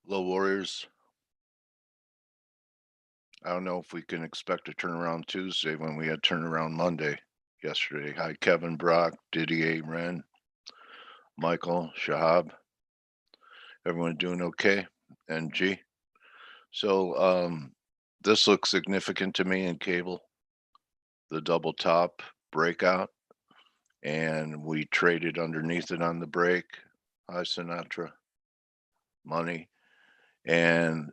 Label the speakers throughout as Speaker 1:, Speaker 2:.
Speaker 1: Low Warriors. I don't know if we can expect a turnaround Tuesday when we had turnaround Monday yesterday. Hi, Kevin Brock, Didier Wren, Michael, Shahab. Everyone doing okay? NG. So this looks significant to me in cable, the double top breakout, and we traded underneath it on the break. Hi, Sinatra. Money. And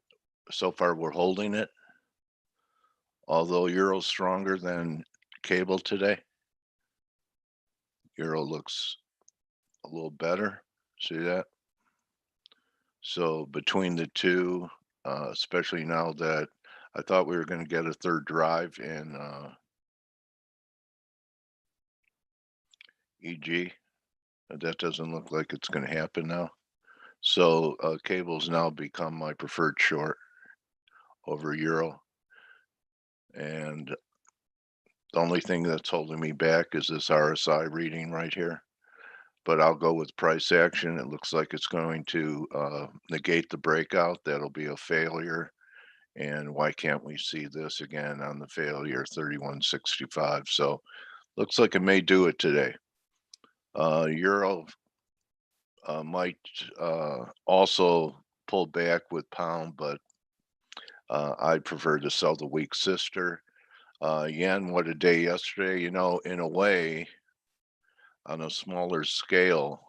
Speaker 1: so far we're holding it. Although Euro's stronger than cable today, Euro looks a little better. See that? So between the two, especially now that I thought we were going to get a third drive in EG, that doesn't look like it's going to happen now. So cable's now become my preferred short over Euro. And the only thing that's holding me back is this RSI reading right here. But I'll go with price action. It looks like it's going to negate the breakout. That'll be a failure. And why can't we see this again on the failure 31.65? So looks like it may do it today. Euro might also pull back with pound, but I'd prefer to sell the weak sister. Yen, what a day yesterday. You know, in a way, on a smaller scale,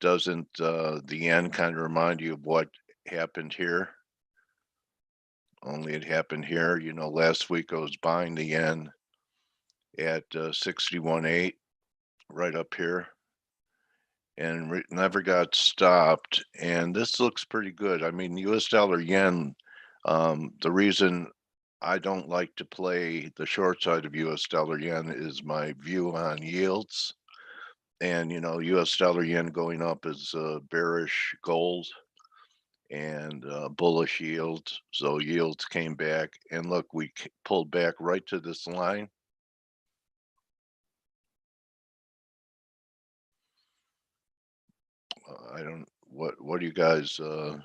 Speaker 1: doesn't the yen kind of remind you of what happened here? Only it happened here. You know, last week I was buying the yen at 61.8 right up here and never got stopped. And this looks pretty good. I mean, US dollar yen, the reason I don't like to play the short side of US dollar yen is my view on yields. And, you know, US dollar yen going up is bearish gold and bullish yields. So yields came back. And look, we pulled back right to this line. I don't, what do you guys, what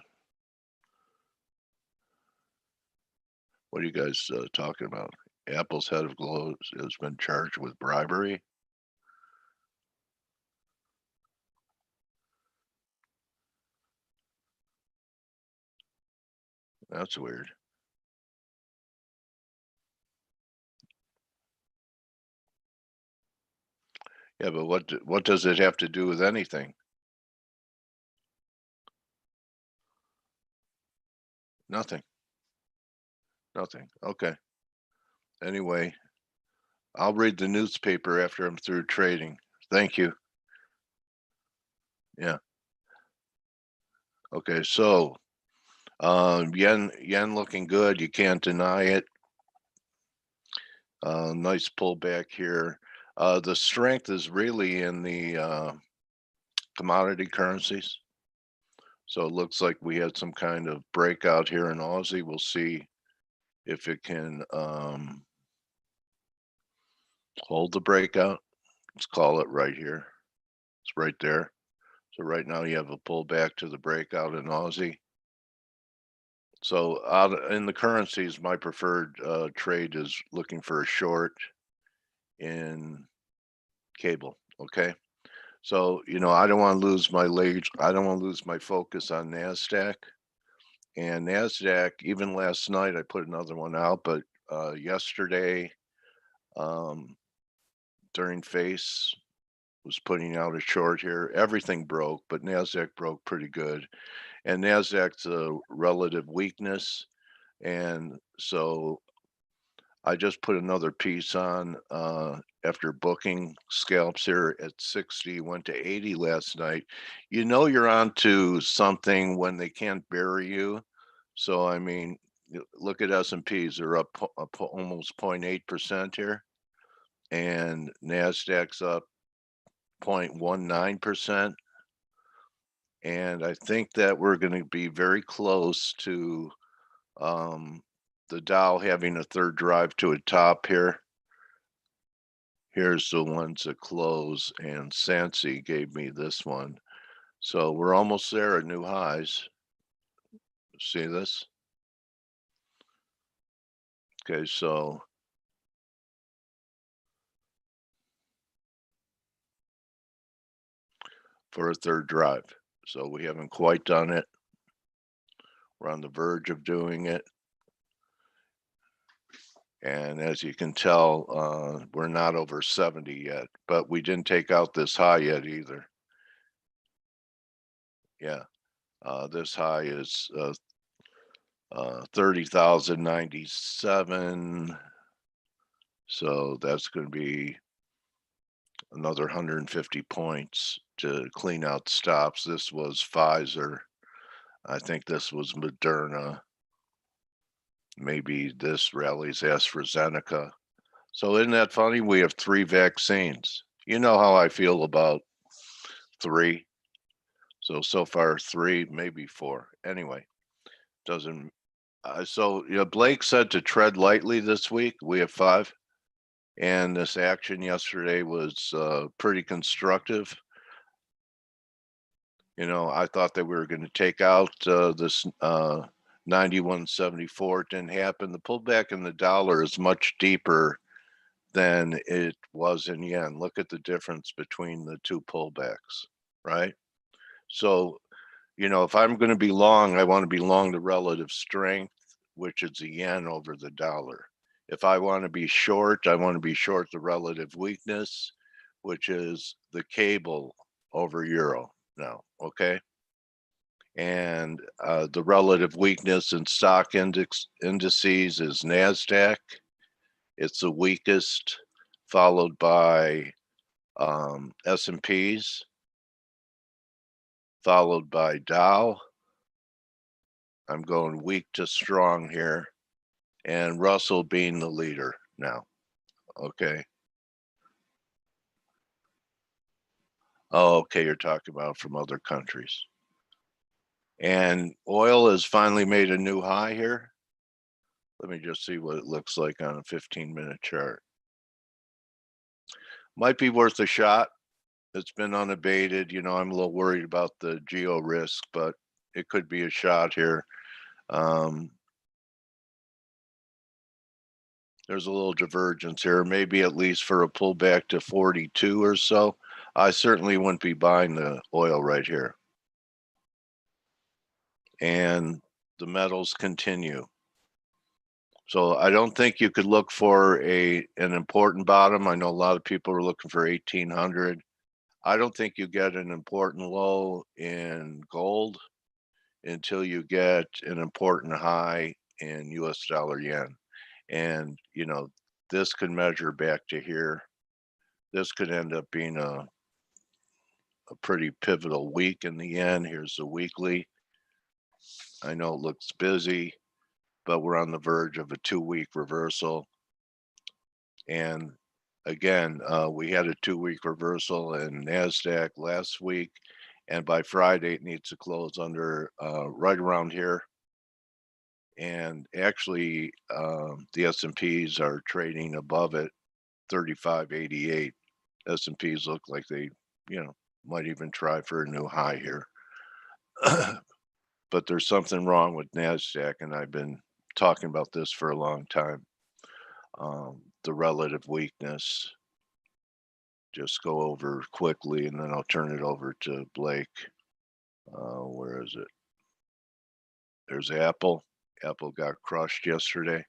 Speaker 1: are you guys talking about? Apple's head of Glow has been charged with bribery. That's weird. Yeah, but what does it have to do with anything? Nothing. Nothing. Okay. Anyway, I'll read the newspaper after I'm through trading. Thank you. Yeah. Okay. So yen looking good. You can't deny it. Nice pullback here. The strength is really in the commodity currencies. So it looks like we had some kind of breakout here in Aussie. We'll see if it can hold the breakout. Let's call it right here. It's right there. So right now you have a pullback to the breakout in Aussie. So out in the currencies, my preferred trade is looking for a short in cable. Okay. So, you know, I don't want to lose my lead. I don't want to lose my focus on NASDAQ. And NASDAQ, even last night, I put another one out, but yesterday um, during face was putting out a short here. Everything broke, but NASDAQ broke pretty good. And NASDAQ's a relative weakness. And so I just put another piece on after booking scalps here at 60, went to 80 last night. You know you're onto something when they can't bury you. So I mean, look at S&Ps; they're up almost 0.8% here, and Nasdaq's up 0.19%. And I think that we're going to be very close to um, the Dow having a third drive to a top here. Here's the ones that close, and Sansi gave me this one. So we're almost there at new highs. See this? Okay, so for a third drive. So we haven't quite done it. We're on the verge of doing it. And as you can tell, we're not over 70 yet, but we didn't take out this high yet either. Yeah, this high is 30,097. So that's going to be another 150 points to clean out stops. This was Pfizer. I think this was Moderna. Maybe this rally's AstraZeneca. So isn't that funny? We have 3 vaccines. You know how I feel about 3. So far 3, maybe 4. Anyway, doesn't. So Blake said to tread lightly this week. We have 5, and this action yesterday was pretty constructive. I thought that we were going to take out this 91.74. It didn't happen. The pullback in the dollar is much deeper than it was in yen. Look at the difference between the two pullbacks, right? So, if I'm going to be long, I want to be long the relative strength, which is the yen over the dollar. If I want to be short, I want to be short the relative weakness, which is the cable over euro now, okay? And the relative weakness in stock indices is NASDAQ. It's the weakest, followed by S&Ps, followed by Dow. I'm going weak to strong here, and Russell being the leader now. Okay. Oh, okay, you're talking about from other countries. And oil has finally made a new high here. Let me just see what it looks like on a 15-minute chart. Might be worth a shot. It's been unabated. I'm a little worried about the geo risk, but it could be a shot here. There's a little divergence here, maybe at least for a pullback to 42 or so. I certainly wouldn't be buying the oil right here. And the metals continue. So I don't think you could look for an important bottom. I know a lot of people are looking for 1800. I don't think you get an important low in gold until you get an important high in US dollar yen. And, this could measure back to here. This could end up being a pretty pivotal week in the yen. Here's the weekly. I know it looks busy, but we're on the verge of a 2-week reversal. And again, we had a 2-week reversal in NASDAQ last week. And by Friday, it needs to close under right around here. And actually, the S&Ps are trading above it, 35.88. S&Ps look like they, might even try for a new high here. But there's something wrong with NASDAQ, and I've been talking about this for a long time. The relative weakness. Just go over quickly, and then I'll turn it over to Blake. Where is it? There's Apple. Apple got crushed yesterday.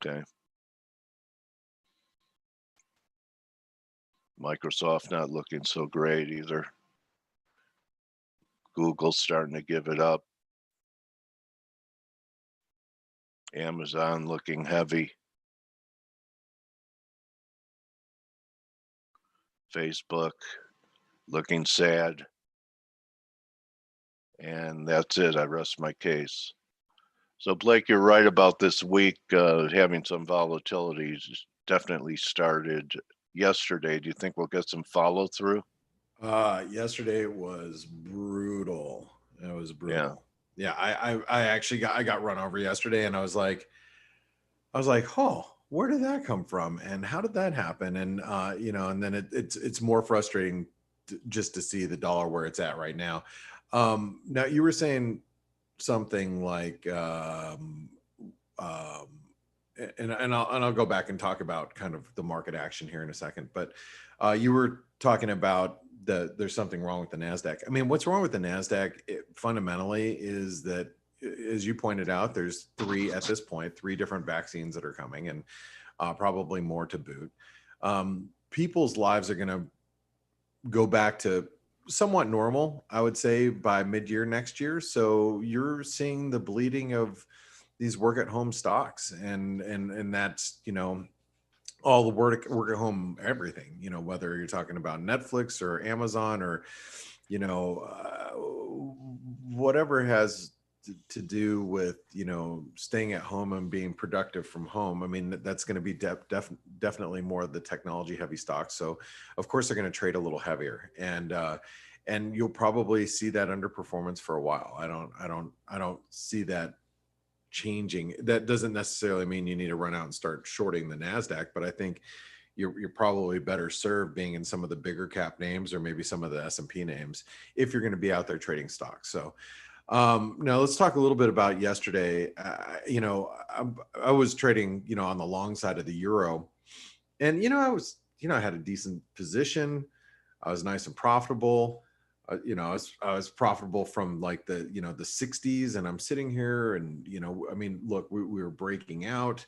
Speaker 1: Okay. Microsoft not looking so great either. Google's starting to give it up. Amazon looking heavy. Facebook looking sad. And that's it. I rest my case. So Blake, you're right about this week having some volatility. Definitely started yesterday. Do you think we'll get some follow through?
Speaker 2: Yesterday was brutal. It was brutal.
Speaker 1: Yeah.
Speaker 2: I actually got run over yesterday, and I was like, oh, where did that come from, and how did that happen? And and then it's more frustrating just to see the dollar where it's at right now. Now you were saying something like, um, and I'll go back and talk about kind of the market action here in a second. But you were talking about there's something wrong with the Nasdaq. I mean, what's wrong with the Nasdaq fundamentally is that, as you pointed out, there's at this point, three different vaccines that are coming, and probably more to boot. People's lives are going to go back to somewhat normal, I would say, by mid-year next year. So you're seeing the bleeding of these work at home stocks, and that's, all the work at home, everything, whether you're talking about Netflix or Amazon or, whatever has to do with, staying at home and being productive from home. I mean, that's going to be definitely more of the technology heavy stocks. So of course they're going to trade a little heavier, and you'll probably see that underperformance for a while. I don't see that changing. That doesn't necessarily mean you need to run out and start shorting the Nasdaq, but I think you're probably better served being in some of the bigger cap names, or maybe some of the S&P names, if you're going to be out there trading stocks. So now let's talk a little bit about yesterday. I was trading, on the long side of the euro, and I had a decent position. I was nice and profitable. I was profitable from like the 60s, and I'm sitting here, and I mean, look, we were breaking out,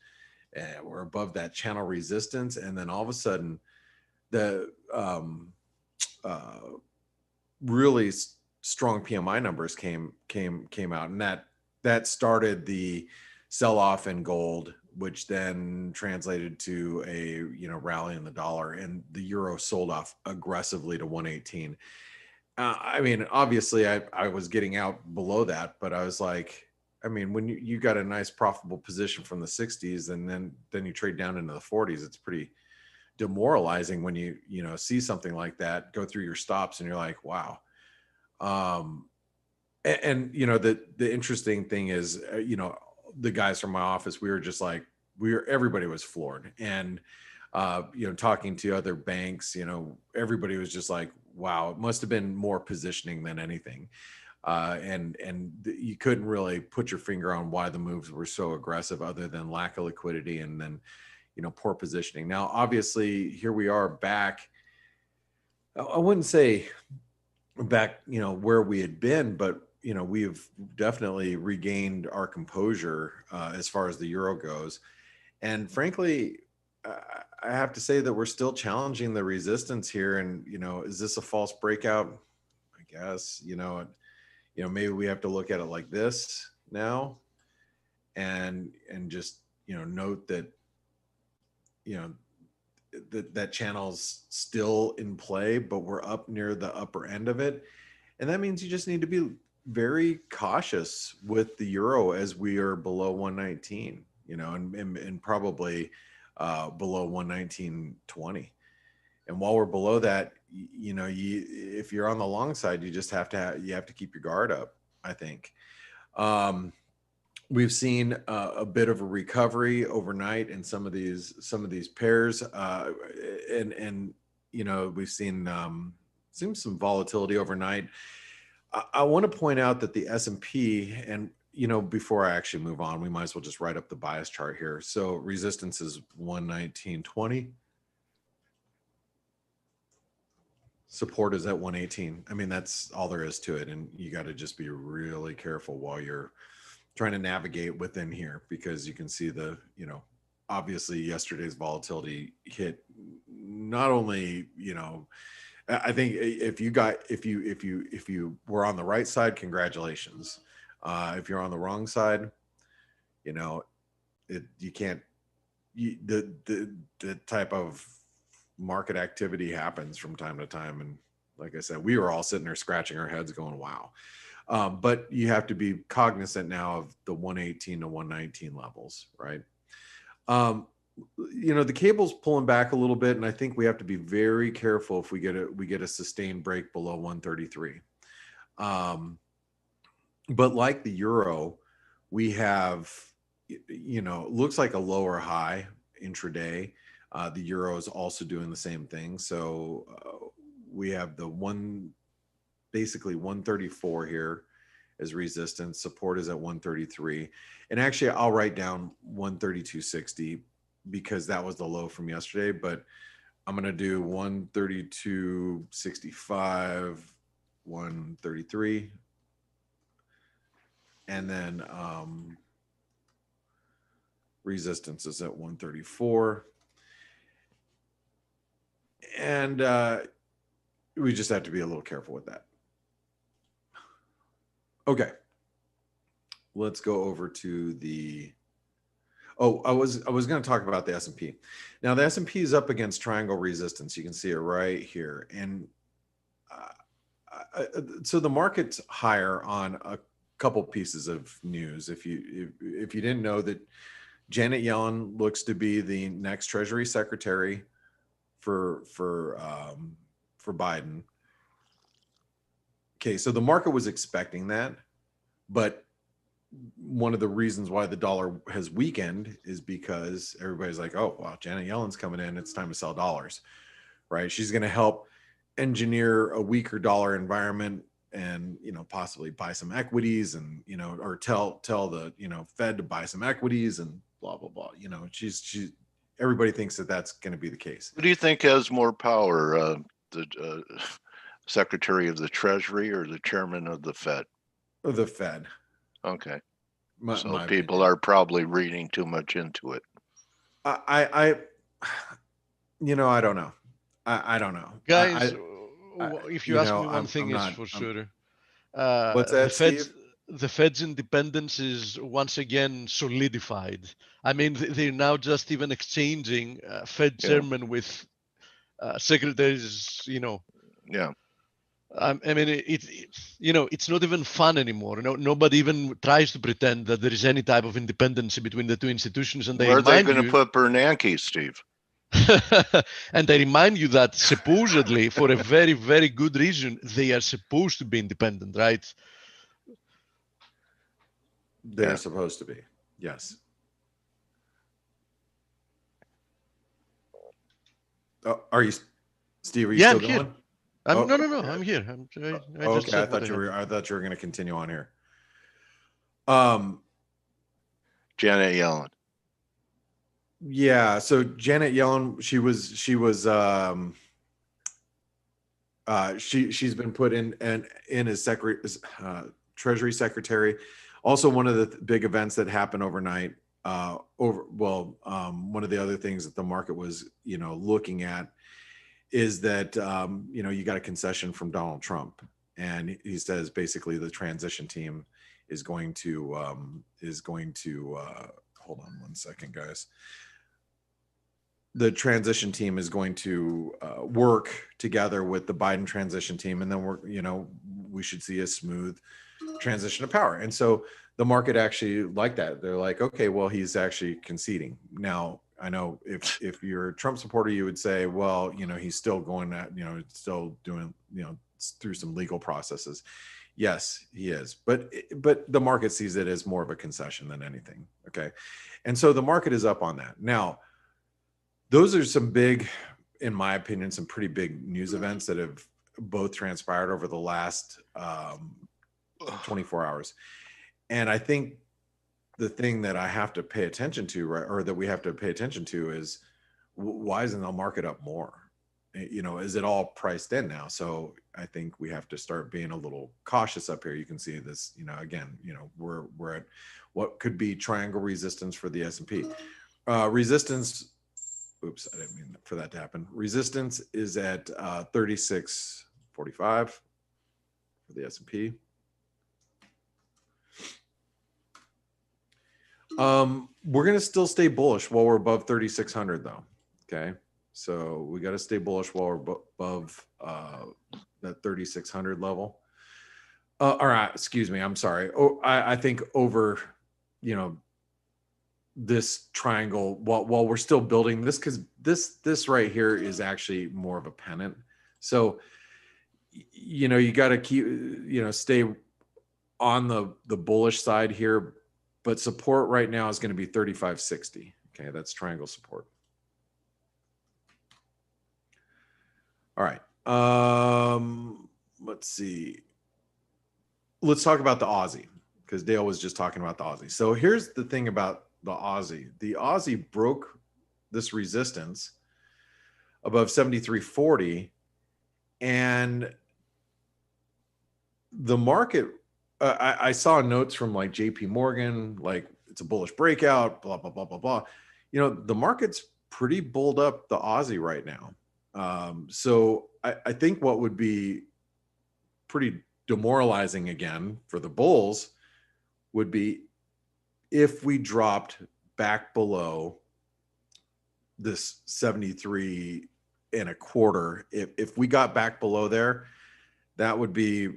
Speaker 2: and we're above that channel resistance, and then all of a sudden, the really strong PMI numbers came out, and that started the sell off in gold, which then translated to a rally in the dollar, and the euro sold off aggressively to 118. I mean, obviously, I was getting out below that, but I was like, I mean, when you got a nice profitable position from the 60s, and then you trade down into the 40s, it's pretty demoralizing when you see something like that go through your stops, and you're like, wow. And the interesting thing is, the guys from my office, we were just like, everybody was floored, and talking to other banks, everybody was just like, wow, it must have been more positioning than anything. And you couldn't really put your finger on why the moves were so aggressive, other than lack of liquidity and then, poor positioning. Now, obviously, here we are back. I wouldn't say back, where we had been, but we've definitely regained our composure as far as the euro goes. And frankly, I have to say that we're still challenging the resistance here. And, is this a false breakout? I guess, maybe we have to look at it like this now, and just, note that, that channel's still in play, but we're up near the upper end of it. And that means you just need to be very cautious with the euro as we are below 119, and probably below 119.20. And while we're below that, if you're on the long side, you just have to keep your guard up, I think. We've seen a bit of a recovery overnight in some of these pairs, and we've seen some volatility overnight. I want to point out that the S&P, and before I actually move on, we might as well just write up the bias chart here. So resistance is 119.20. Support is at 118. I mean, that's all there is to it. And you got to just be really careful while you're trying to navigate within here, because you can see obviously yesterday's volatility hit not only, I think if you were on the right side, congratulations. If you're on the wrong side, the type of market activity happens from time to time. And like I said, we were all sitting there scratching our heads going, wow. But you have to be cognizant now of the 118 to 119 levels, right? The cable's pulling back a little bit, and I think we have to be very careful if we get a sustained break below 133. But like the euro, we have, looks like a lower high intraday. The euro is also doing the same thing. So we have basically 134 here as resistance. Support is at 133. And actually, I'll write down 132.60 because that was the low from yesterday. But I'm going to do 132.65, 133. And then resistance is at 134. And we just have to be a little careful with that. Okay. Let's go over to the, I was going to talk about the S&P. Now the S&P is up against triangle resistance. You can see it right here. And so the market's higher on a couple pieces of news. If you didn't know that Janet Yellen looks to be the next Treasury Secretary for Biden. Okay, so the market was expecting that, but one of the reasons why the dollar has weakened is because everybody's like, oh, wow, Janet Yellen's coming in. It's time to sell dollars, right? She's going to help engineer a weaker dollar environment and, possibly buy some equities and, or tell the, Fed to buy some equities and blah, blah, blah. She's everybody thinks that that's going to be the case.
Speaker 1: Who do you think has more power, the Secretary of the Treasury or the Chairman of the Fed?
Speaker 2: The Fed.
Speaker 1: Okay.
Speaker 2: My
Speaker 1: people
Speaker 2: opinion.
Speaker 1: are probably reading too much into it.
Speaker 2: I don't know. I don't know.
Speaker 3: Guys, if you ask me one thing is for sure.
Speaker 2: What's that, Steve?
Speaker 3: The Fed's independence is once again solidified. I mean, they're now just even exchanging Fed chairman with secretaries,
Speaker 1: Yeah.
Speaker 3: I mean, it's not even fun anymore. Nobody even tries to pretend that there is any type of independence between the two institutions. And
Speaker 1: where are they going to put Bernanke, Steve?
Speaker 3: And I remind you that supposedly, for a very, very good reason, they are supposed to be independent, right?
Speaker 2: They're supposed to be, yes. Are you, Steve? Are you still going?
Speaker 3: Here. No. I'm here.
Speaker 2: Okay, I thought you were going to continue on here.
Speaker 1: Janet Yellen.
Speaker 2: Yeah. So Janet Yellen, she's been put in as Treasury Secretary. Also, one of the big events that happened overnight. One of the other things that the market was, looking at is that you got a concession from Donald Trump, and he says basically the transition team is going to hold on one second, guys. The transition team is going to work together with the Biden transition team, and then we should see a smooth transition of power. And so the market actually liked that. They're like, okay, well, he's actually conceding. Now, I know if you're a Trump supporter, you would say, well, he's still going at, still doing, through some legal processes. Yes, he is. But the market sees it as more of a concession than anything. Okay. And so the market is up on that. Now, those are some big, in my opinion, some pretty big news events that have both transpired over the last 24 hours. And I think the thing that I have to pay attention to, right, or that we have to pay attention to is why isn't the market up more? Is it all priced in now? So I think we have to start being a little cautious up here. You can see this, again, we're at what could be triangle resistance for the S&P. Resistance, oops, I didn't mean for that to happen. Resistance is at 36.45 for the S&P. We're going to still stay bullish while we're above 3,600 though. Okay. So we got to stay bullish while we're above, that 3,600 level. All right. Excuse me. I'm sorry. I think over, this triangle while we're still building this, because this right here is actually more of a pennant. So, you got to keep, stay on the bullish side here. But support right now is going to be 35.60. Okay, that's triangle support. All right. let's see. Let's talk about the Aussie, because Dale was just talking about the Aussie. So here's the thing about the Aussie. The Aussie broke this resistance above 73.40, and the market, I saw notes from like JP Morgan, like it's a bullish breakout, blah, blah, blah, blah, blah. You know, the market's pretty bulled up the Aussie right now. So I think what would be pretty demoralizing again for the bulls would be if we dropped back below this 73.25. If we got back below there, that would be,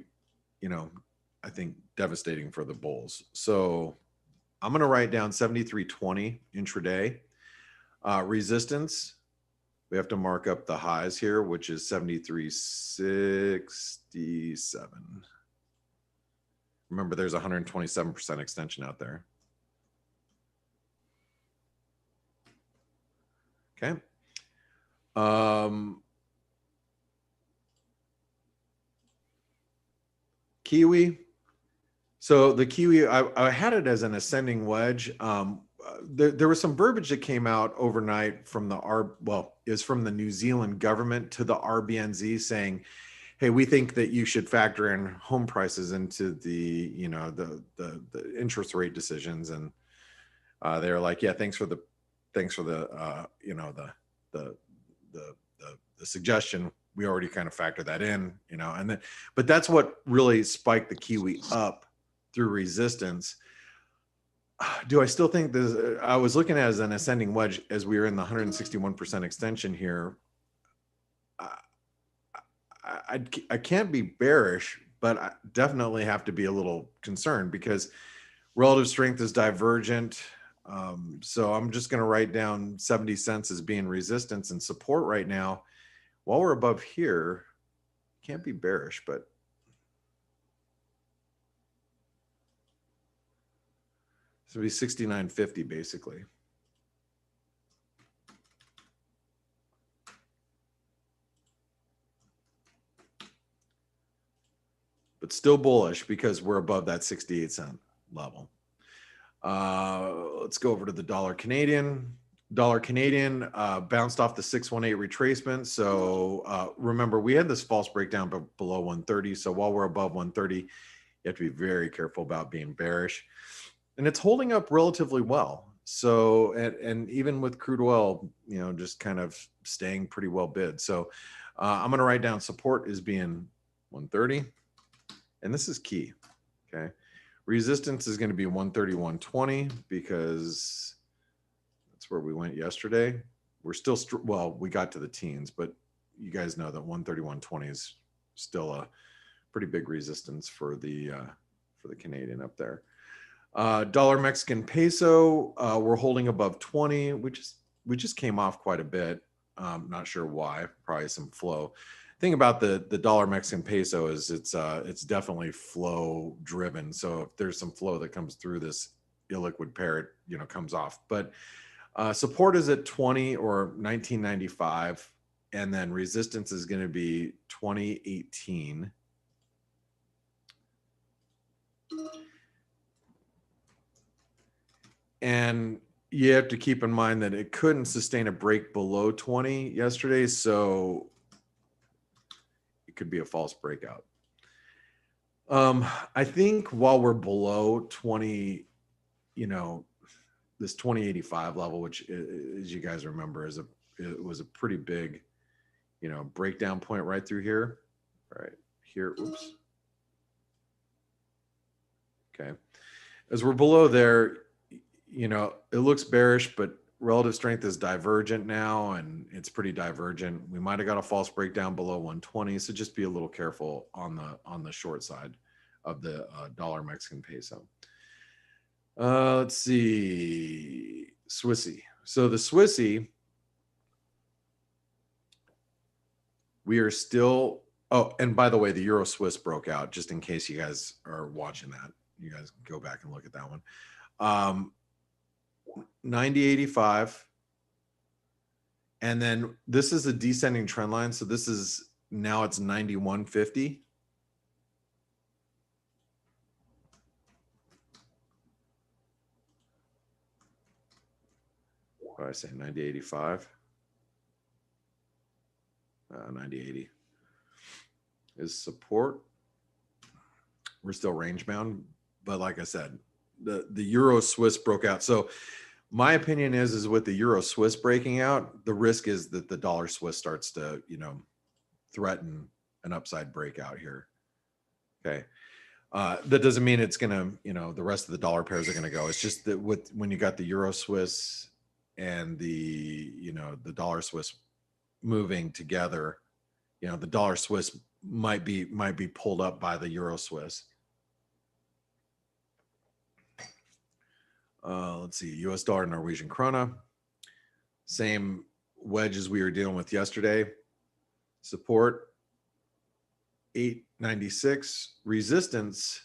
Speaker 2: you know, I think devastating for the bulls. So I'm going to write down 73.20 intraday. Resistance, we have to mark up the highs here, which is 73.67. Remember, there's 127% extension out there. Okay. Kiwi. So the Kiwi, I had it as an ascending wedge. There was some verbiage that came out overnight from the is from the New Zealand government to the RBNZ saying, hey, we think that you should factor in home prices into the, you know, the interest rate decisions. And they're like, yeah, thanks for the you know, the suggestion. We already kind of factored that in, you know, and then, but that's what really spiked the Kiwi up through resistance. Do I still think this? I was looking at it as an ascending wedge as we were in the 161% extension here. I can't be bearish, but I definitely have to be a little concerned because relative strength is divergent. So I'm just going to write down 70 cents as being resistance and support right now. While we're above here, can't be bearish, but so it'll be 69.50 basically. But still bullish because we're above that 68 cent level. Let's go over to the dollar Canadian. Dollar Canadian bounced off the 618 retracement. So remember, we had this false breakdown below 130. So while we're above 130, you have to be very careful about being bearish. And it's holding up relatively well. So, and even with crude oil, you know, just kind of staying pretty well bid. So I'm going to write down support as being 130. And this is key. Okay. Resistance is going to be 131.20 because that's where we went yesterday. We're still, well, we got to the teens, but you guys know that 131.20 is still a pretty big resistance for the Canadian up there. Dollar Mexican peso, we're holding above 20. We just came off quite a bit. Not sure why, probably some flow. Thing about the dollar Mexican peso is it's definitely flow driven. So if there's some flow that comes through this illiquid pair, it, you know, comes off. But support is at 20 or 1995, and then resistance is going to be 2018. And you have to keep in mind that it couldn't sustain a break below 20 yesterday, so could be a false breakout. I think while we're below 20, you know, this 2085 level, which, as you guys remember, it was a pretty big, you know, breakdown point right through here, right here. Oops. Okay. As we're below there, you know, it looks bearish, but relative strength is divergent now, and it's pretty divergent. We might have got a false breakdown below 120, so just be a little careful on the short side of the dollar Mexican peso. Let's see, Swissy. So the Swissy, we are still. Oh, and by the way, the Euro Swiss broke out. Just in case you guys are watching that, you guys go back and look at that one. 90.85, and then this is a descending trend line, so this is now it's 91.50. What did I say? 90.85. 90.80 is support. We're still range bound, but like I said, the Euro Swiss broke out. So my opinion is with the Euro Swiss breaking out, the risk is that the dollar Swiss starts to, threaten an upside breakout here. Okay. That doesn't mean it's going to, the rest of the dollar pairs are going to go. It's just that when you got the Euro Swiss and the dollar Swiss moving together, the dollar Swiss might be pulled up by the Euro Swiss. Let's see, US dollar, Norwegian krona, same wedge as we were dealing with yesterday. Support 896, resistance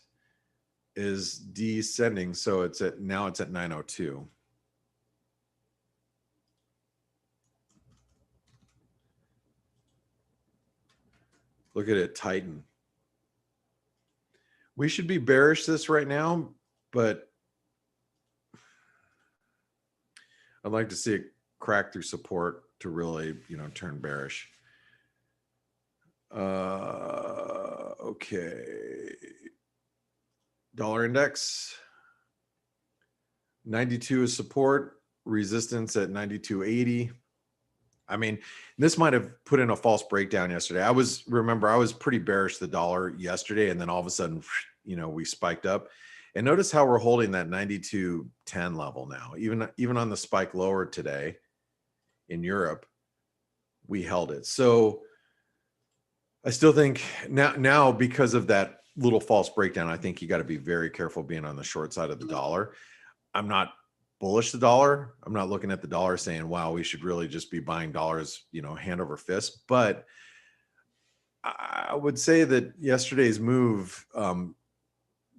Speaker 2: is descending, so it's at 902. Look at it tighten. We should be bearish this right now, but I'd like to see it crack through support to really, turn bearish. Okay. Dollar index. 92 is support, resistance at 92.80. I mean, this might have put in a false breakdown yesterday. I was pretty bearish the dollar yesterday, and then all of a sudden, we spiked up. And notice how we're holding that 92.10 level now. Even on the spike lower today in Europe, we held it. So I still think now because of that little false breakdown, I think you got to be very careful being on the short side of the dollar. I'm not bullish the dollar. I'm not looking at the dollar saying, wow, we should really just be buying dollars, hand over fist. But I would say that yesterday's move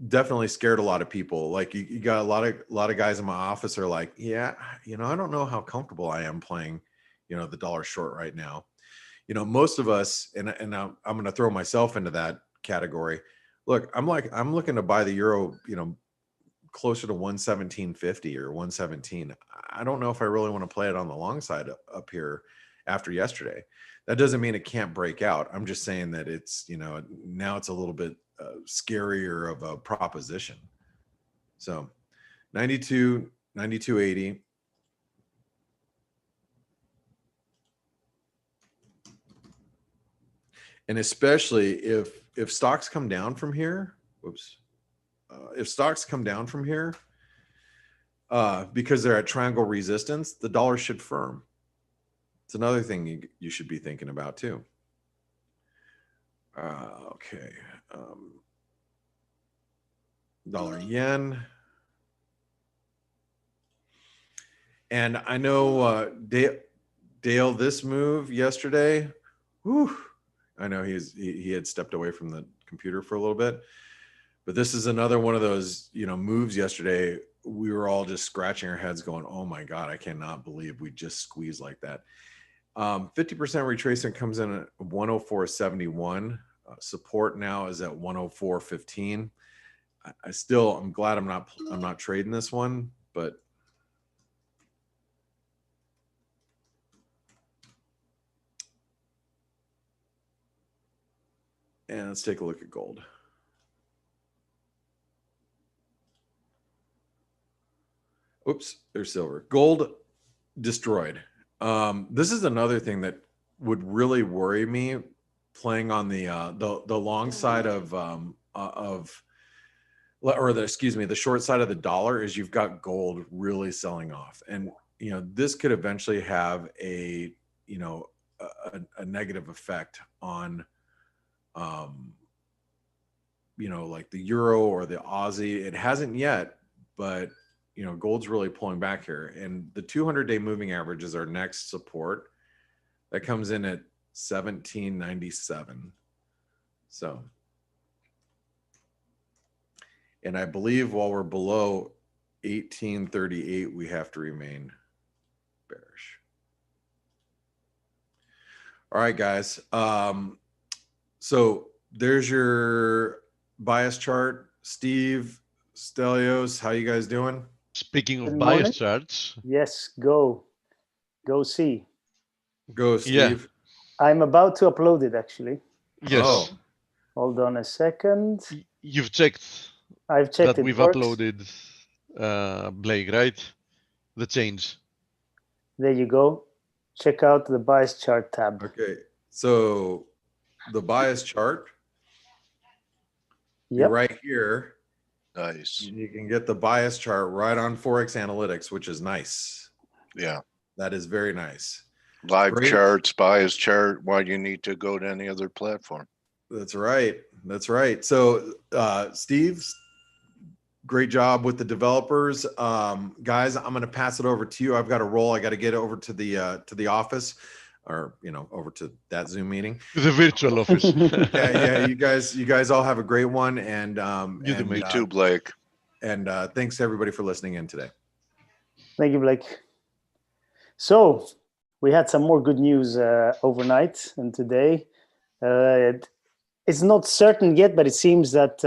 Speaker 2: definitely scared a lot of people. Like you got a lot of guys in my office are like, yeah, I don't know how comfortable I am playing, the dollar short right now. Most of us, and I'm going to throw myself into that category. Look, I'm looking to buy the euro, closer to 117.50 or 117. I don't know if I really want to play it on the long side up here after yesterday. That doesn't mean it can't break out. I'm just saying that it's, now it's a little bit scarier of a proposition. So 92, 92.80. And especially if stocks come down from here, if stocks come down from here because they're at triangle resistance, the dollar should firm. It's another thing you should be thinking about too. Okay. Dollar yen. And I know Dale, this move yesterday, whew, I know he had stepped away from the computer for a little bit, but this is another one of those, moves yesterday. We were all just scratching our heads going, oh my God, I cannot believe we just squeezed like that. 50% retracement comes in at 104.71. Support now is at 104.15. I'm glad I'm not trading this one, but and let's take a look at gold. Oops, there's silver. Gold destroyed. This is another thing that would really worry me playing on the long side of the short side of the dollar is you've got gold really selling off. And, this could eventually have a negative effect on, like the euro or the Aussie. It hasn't yet, but gold's really pulling back here, and the 200-day moving average is our next support. That comes in at 1797. So, and I believe while we're below 1838, we have to remain bearish. All right, guys. So there's your bias chart. Steve, Stelios, how you guys doing?
Speaker 3: Speaking of
Speaker 4: Good
Speaker 3: bias
Speaker 4: morning.
Speaker 3: charts,
Speaker 4: Yes, go. Go see.
Speaker 2: Go,
Speaker 3: Yeah.
Speaker 2: Steve.
Speaker 4: I'm about to upload it actually.
Speaker 3: Yes.
Speaker 2: Oh.
Speaker 4: Hold on a second.
Speaker 3: You've checked
Speaker 4: I've checked
Speaker 3: that
Speaker 4: it
Speaker 3: we've
Speaker 4: works.
Speaker 3: uploaded, Blake, right? The change.
Speaker 4: There you go. Check out the bias chart tab.
Speaker 2: Okay. So the bias chart,
Speaker 4: Yep.
Speaker 2: right here,
Speaker 1: Nice.
Speaker 2: you can get the bias chart right on Forex Analytics, which is nice.
Speaker 1: Yeah.
Speaker 2: That is very nice.
Speaker 1: Live
Speaker 2: Great.
Speaker 1: charts, bias chart. Why do you need to go to any other platform?
Speaker 2: That's right. That's right. So, Steve, great job with the developers. Guys, I'm going to pass it over to you. I've got a roll. I got to get over to the office, or over to that Zoom meeting.
Speaker 3: The virtual office.
Speaker 2: Yeah. You guys all have a great one, and
Speaker 3: You too,
Speaker 1: Me
Speaker 3: mate.
Speaker 1: too, Blake.
Speaker 2: and thanks to everybody for listening in today.
Speaker 4: Thank you, Blake. So we had some more good news overnight and today. It's not certain yet, but it seems that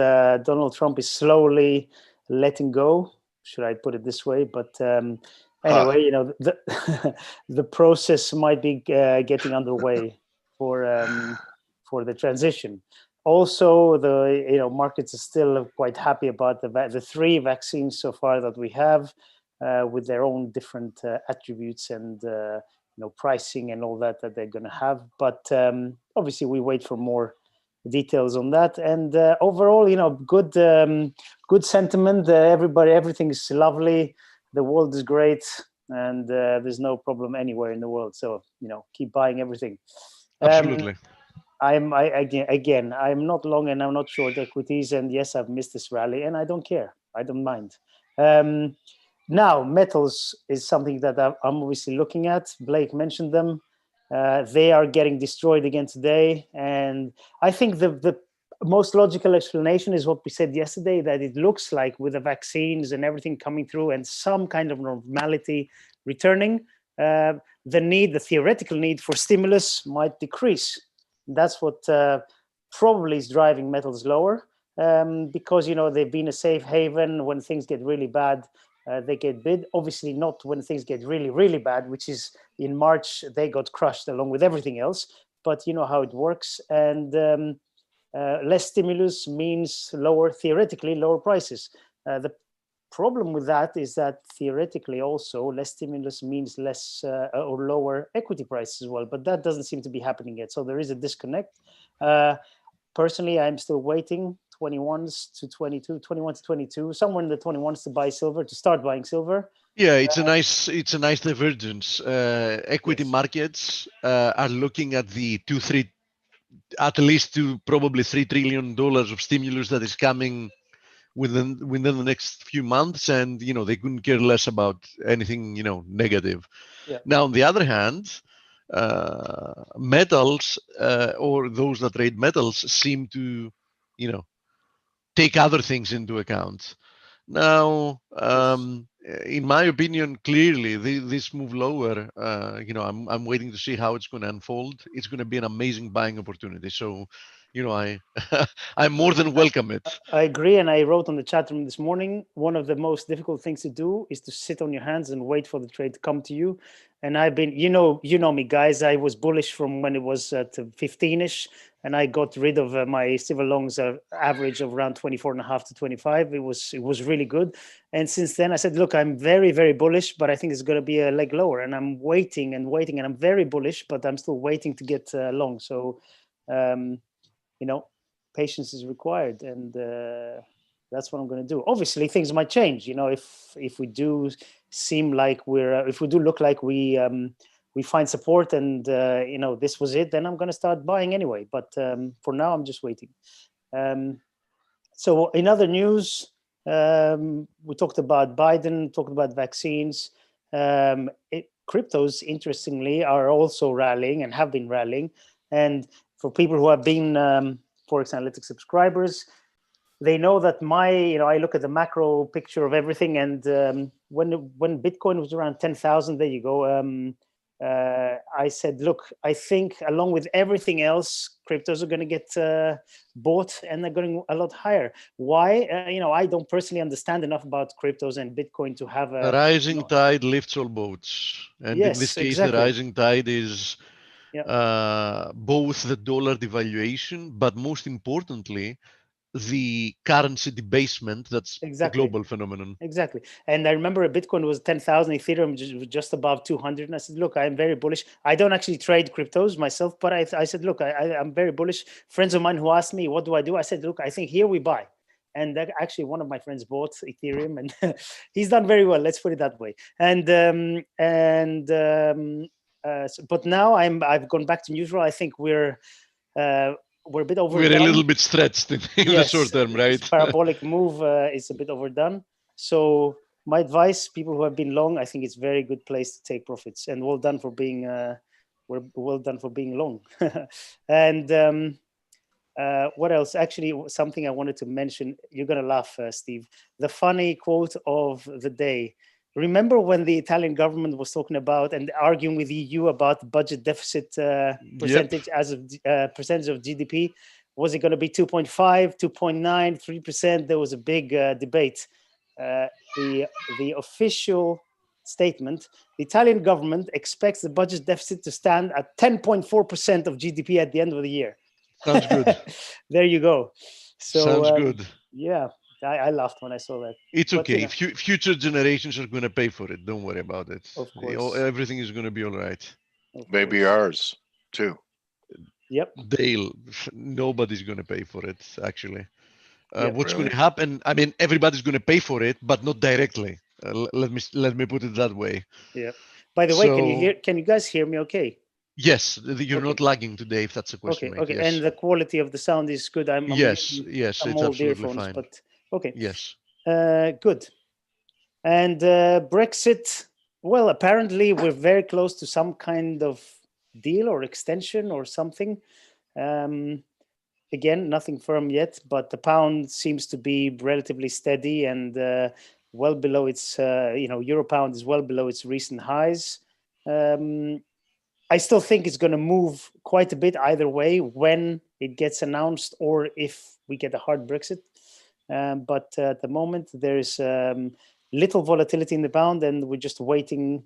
Speaker 4: Donald Trump is slowly letting go. Should I put it this way? But anyway, the process might be getting underway for the transition. Also, the markets are still quite happy about the 3 vaccines so far that we have, with their own different attributes and pricing and all that they're going to have. But obviously, we wait for more details on that. And overall, good sentiment. Everything is lovely. The world is great, and there's no problem anywhere in the world. So keep buying everything.
Speaker 3: Absolutely.
Speaker 4: I'm not long and I'm not short equities, and yes, I've missed this rally, and I don't care. I don't mind. Now, metals is something that I'm obviously looking at. Blake mentioned them. They are getting destroyed again today, and I think the most logical explanation is what we said yesterday, that it looks like with the vaccines and everything coming through and some kind of normality returning, the theoretical need for stimulus might decrease. That's what probably is driving metals lower, because they've been a safe haven. When things get really bad, they get bid. Obviously not when things get really, really bad, which is in March, they got crushed along with everything else. But you know how it works. And less stimulus means theoretically lower prices. The problem with that is that theoretically also less stimulus means less or lower equity prices as well. But that doesn't seem to be happening yet. So there is a disconnect. Personally, I'm still waiting 21s to 22, 21 to 22, somewhere in the 21s to buy silver, to start buying silver.
Speaker 3: Yeah, it's a nice divergence. Equity markets are looking at the at least probably $3 trillion of stimulus that is coming within the next few months, and they couldn't care less about anything negative.
Speaker 4: Yeah.
Speaker 3: Now, on the other hand, metals or those that trade metals seem to take other things into account. Now, in my opinion, clearly this move lower, I'm waiting to see how it's going to unfold. It's going to be an amazing buying opportunity. So, I more than welcome it.
Speaker 4: I agree, and I wrote on the chat room this morning, one of the most difficult things to do is to sit on your hands and wait for the trade to come to you. And I've been, you know me, guys. I was bullish from when it was at 15ish, and I got rid of my silver longs average of around 24.5 to 25. It was really good. And since then, I said, look, I'm very, very bullish, but I think it's going to be a leg lower. And I'm waiting, and I'm very bullish, but I'm still waiting to get long. So, patience is required, and that's what I'm going to do. Obviously, things might change. If we do seem like if we do look like we find support, and this was it, then I'm going to start buying anyway. But for now, I'm just waiting. So in other news, we talked about Biden, talked about vaccines. Cryptos, interestingly, are also rallying and have been rallying. And for people who have been Forex Analytics subscribers, they know that I look at the macro picture of everything. And when Bitcoin was around 10,000, there you go. I said, look, I think along with everything else, cryptos are going to get bought and they're going a lot higher. Why? I don't personally understand enough about cryptos and Bitcoin to have
Speaker 3: A
Speaker 4: a
Speaker 3: rising tide lifts all boats. And in this
Speaker 4: Yes,
Speaker 3: case,
Speaker 4: exactly.
Speaker 3: the rising tide is
Speaker 4: Yeah.
Speaker 3: both the dollar devaluation, but most importantly, the currency debasement. That's
Speaker 4: Exactly.
Speaker 3: a global phenomenon.
Speaker 4: Exactly. And I remember Bitcoin was 10,000, Ethereum just above 200. And I said, look, I'm very bullish. I don't actually trade cryptos myself, but I said, look, I'm very bullish. Friends of mine who asked me, what do I do? I said, look, I think here we buy. And that actually one of my friends bought Ethereum and he's done very well. Let's put it that way. But now I've gone back to neutral. I think we're a bit overdone.
Speaker 3: We're a little bit stretched in the short term, right?
Speaker 4: This parabolic move is a bit overdone. So my advice, people who have been long, I think it's a very good place to take profits. And well done for being long. And what else? Actually, something I wanted to mention. You're gonna laugh, Steve. The funny quote of the day. Remember when the Italian government was talking about and arguing with the EU about budget deficit percentage as a percentage of GDP? Was it going to be 2.5, 2.9, 3%? There was a big debate. The official statement, the Italian government expects the budget deficit to stand at 10.4% of GDP at the end of the year.
Speaker 3: Sounds good.
Speaker 4: There you go. So,
Speaker 3: sounds good.
Speaker 4: Yeah. I laughed when I saw that.
Speaker 3: It's okay. Future generations are going to pay for it. Don't worry about it.
Speaker 4: Of course.
Speaker 3: Everything is going to be all right.
Speaker 1: Maybe ours too.
Speaker 4: Yep.
Speaker 3: Dale, nobody's going to pay for it, actually. What's
Speaker 1: Really?
Speaker 3: going to happen? I mean, everybody's going to pay for it, but not directly. Let me put it that way.
Speaker 4: Yeah. By the way, can you guys hear me okay?
Speaker 3: Yes, you're not lagging today, if that's a question.
Speaker 4: Okay,
Speaker 3: Yes.
Speaker 4: And the quality of the sound is good.
Speaker 3: Yes, it's absolutely fine.
Speaker 4: But okay.
Speaker 3: Yes.
Speaker 4: Good. And Brexit, well, apparently we're very close to some kind of deal or extension or something. Again, nothing firm yet, but the pound seems to be relatively steady and well below its, Euro pound is well below its recent highs. I still think it's going to move quite a bit either way when it gets announced or if we get a hard Brexit. But at the moment, there's little volatility in the pound, and we're just waiting.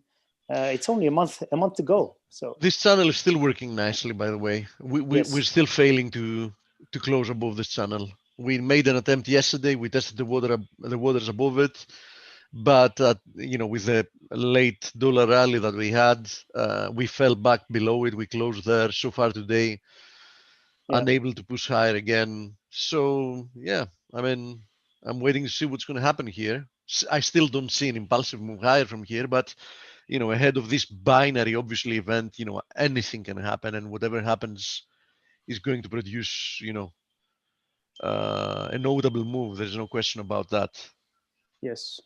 Speaker 4: It's only a month to go. So
Speaker 3: this channel is still working nicely, by the way. We're still failing to close above this channel. We made an attempt yesterday. We tested the waters above it. But with the late dollar rally that we had, we fell back below it. We closed there. So far today, unable to push higher again. So yeah, I mean, I'm waiting to see what's going to happen here. I still don't see an impulsive move higher from here, but ahead of this binary, obviously, event, anything can happen, and whatever happens is going to produce, a notable move. There's no question about that.
Speaker 4: Yes.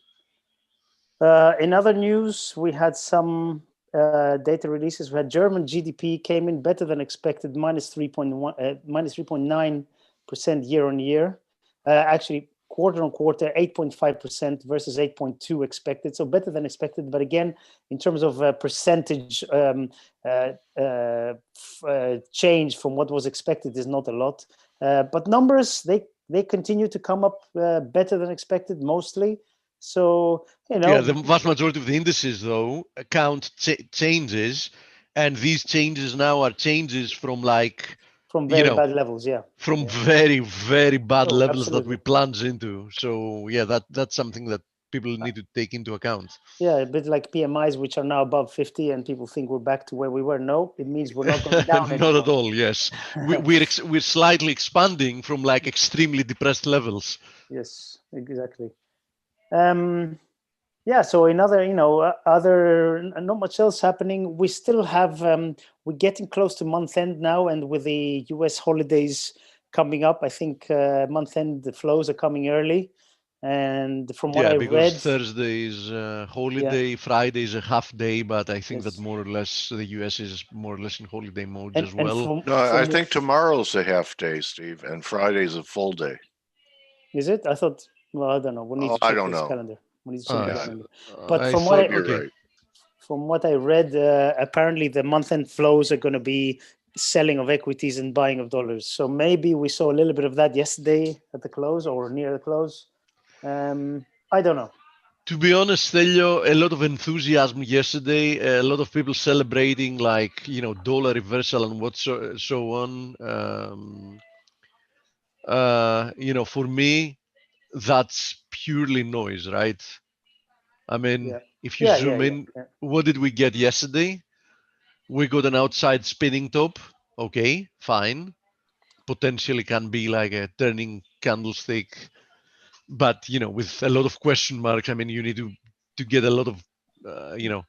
Speaker 4: In other news, we had some data releases. We had German GDP came in better than expected, minus 3.9% year on year. Actually, quarter on quarter, 8.5% versus 8.2 expected. So better than expected. But again, in terms of percentage change from what was expected is not a lot. But numbers, they continue to come up better than expected, mostly. So,
Speaker 3: Yeah, the vast majority of the indices, though, account changes, and these changes now are changes from
Speaker 4: very bad levels,
Speaker 3: from very, very bad levels
Speaker 4: absolutely.
Speaker 3: that we plunge into. So, yeah, that's something that people need to take into account.
Speaker 4: Yeah, a bit like PMIs, which are now above 50, and people think we're back to where we were. No, it means we're not going down anymore.
Speaker 3: Not at all. Yes, we're slightly expanding from extremely depressed levels.
Speaker 4: Yes, exactly. So another, not much else happening. We still have, we're getting close to month end now, and with the US holidays coming up, I think month end the flows are coming early. And from what I read,
Speaker 3: Thursday is holiday, Friday is a half day, but I think that more or less the US is more or less in holiday mode as well.
Speaker 1: I think tomorrow's a half day, Steve, and Friday's a full day.
Speaker 4: Is it? I thought. Well, I don't know. We need to check this calendar. We need to check the calendar. But From what I read, apparently the month-end flows are going to be selling of equities and buying of dollars. So maybe we saw a little bit of that yesterday at the close or near the close. I don't know.
Speaker 3: To be honest, Stelio, a lot of enthusiasm yesterday. A lot of people celebrating, like, dollar reversal and what so on. For me, that's purely noise, right? I mean,
Speaker 4: Yeah.
Speaker 3: if you
Speaker 4: Yeah,
Speaker 3: zoom
Speaker 4: yeah,
Speaker 3: in,
Speaker 4: yeah.
Speaker 3: what did we get yesterday? We got an outside spinning top. Okay, fine. Potentially can be like a turning candlestick, but with a lot of question marks. I mean, you need to get a lot of, you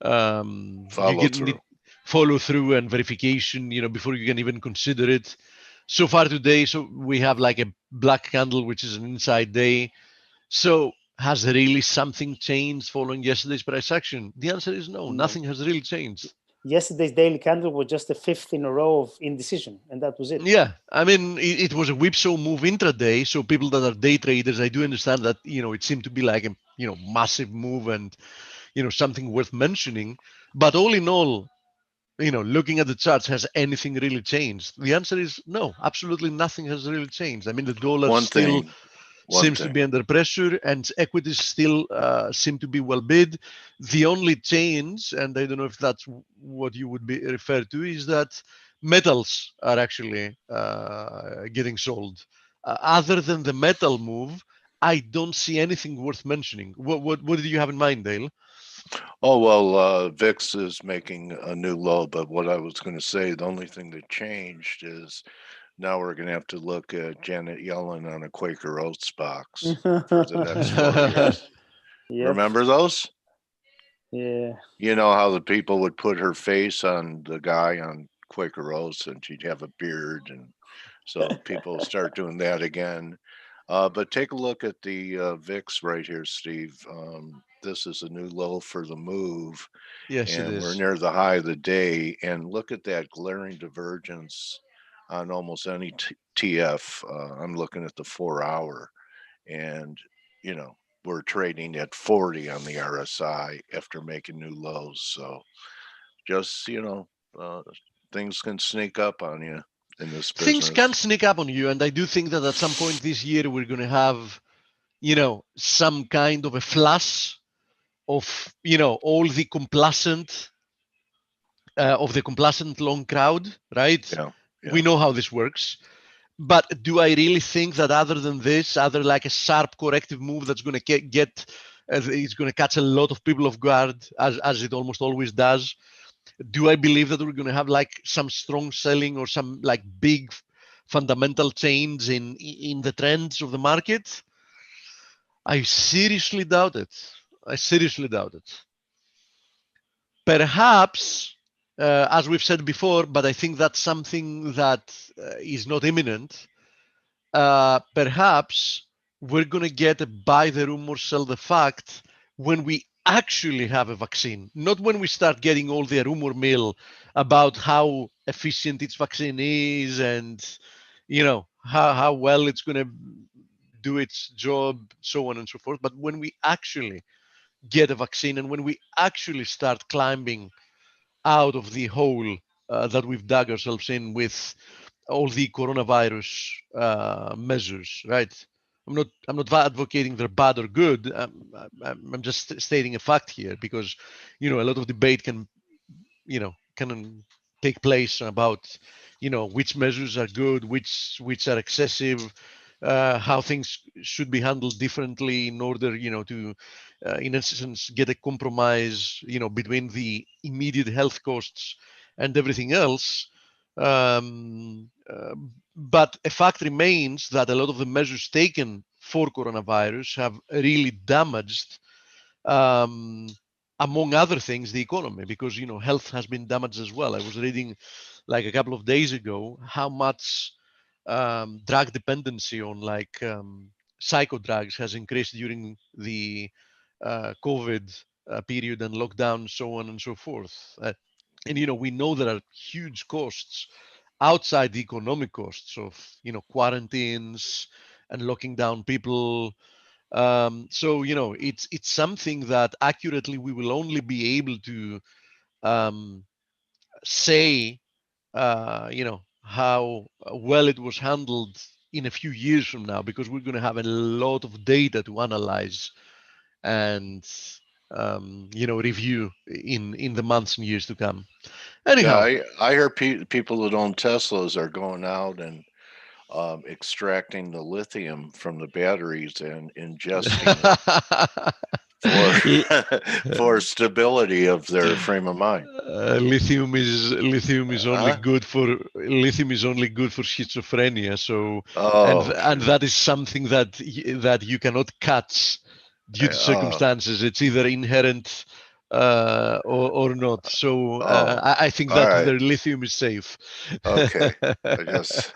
Speaker 1: Follow through.
Speaker 3: need follow through and verification, before you can even consider it. So far today, so we have like a black candle, which is an inside day. So has really something changed following yesterday's price action? The answer is no,
Speaker 4: No.
Speaker 3: nothing has really changed.
Speaker 4: Yesterday's daily candle was just the 5th in a row of indecision, and that was it.
Speaker 3: Yeah, I mean, it was a whipsaw move intraday. So people that are day traders, I do understand that, it seemed to be like a, massive move and, something worth mentioning. But all in all, looking at the charts, has anything really changed? The answer is no, absolutely nothing has really changed. I mean, the dollar seems to be under pressure, and equities still seem to be well bid. The only change, and I don't know if that's what you would be referred to, is that metals are actually getting sold. Other than the metal move, I don't see anything worth mentioning. What did you have in mind, Dale?
Speaker 1: Oh, well, VIX is making a new low, but what I was going to say, the only thing that changed is now we're going to have to look at Janet Yellen on a Quaker Oats box for the next 4 years.
Speaker 4: Yep.
Speaker 1: Remember those?
Speaker 4: Yeah.
Speaker 1: You know how the people would put her face on the guy on Quaker Oats and she'd have a beard, and so people start doing that again. But take a look at the VIX right here, Steve. This is a new low for the move.
Speaker 3: Yes,
Speaker 1: and
Speaker 3: it
Speaker 1: we're
Speaker 3: is.
Speaker 1: near the high of the day. And look at that glaring divergence on almost any TF. I'm looking at the 4-hour, and we're trading at 40 on the RSI after making new lows. So just things can sneak up on you in this business.
Speaker 3: Things can sneak up on you, and I do think that at some point this year we're going to have, some kind of a flash of, all the complacent long crowd, right?
Speaker 1: Yeah.
Speaker 3: We know how this works. But do I really think that other than this, other like a sharp corrective move that's going to get it's going to catch a lot of people off guard, as it almost always does? Do I believe that we're going to have like some strong selling or some like big fundamental change in the trends of the market? I seriously doubt it. I seriously doubt it. Perhaps, as we've said before, but I think that's something that is not imminent. Perhaps we're going to get a buy the rumor, sell the fact when we actually have a vaccine, not when we start getting all the rumor mill about how efficient its vaccine is and how well it's going to do its job, so on and so forth. But when we actually get a vaccine and when we actually start climbing out of the hole that we've dug ourselves in with all the coronavirus measures, right? I'm not advocating they're bad or good. I'm just stating a fact here because, a lot of debate can take place about, which measures are good, which are excessive, how things should be handled differently in order, to, in essence, get a compromise, between the immediate health costs and everything else. But a fact remains that a lot of the measures taken for coronavirus have really damaged, among other things, the economy, because health has been damaged as well. I was reading like a couple of days ago how much drug dependency on like psycho drugs has increased during the COVID period and lockdown, so on and so forth. And we know there are huge costs outside the economic costs of quarantines and locking down people, So it's something that accurately we will only be able to say how well it was handled in a few years from now, because we're going to have a lot of data to analyze and review in the months and years to come. Anyhow.
Speaker 1: Yeah, I hear people that own Teslas are going out and extracting the lithium from the batteries and ingesting it for stability of their frame of mind.
Speaker 3: Lithium is only
Speaker 1: Huh?
Speaker 3: good for schizophrenia. So
Speaker 1: Oh,
Speaker 3: and that is something that you cannot catch due to
Speaker 1: oh,
Speaker 3: circumstances. It's either inherent or not. So
Speaker 1: oh,
Speaker 3: I think
Speaker 1: all
Speaker 3: that
Speaker 1: right.
Speaker 3: their lithium is safe.
Speaker 1: Okay. I guess.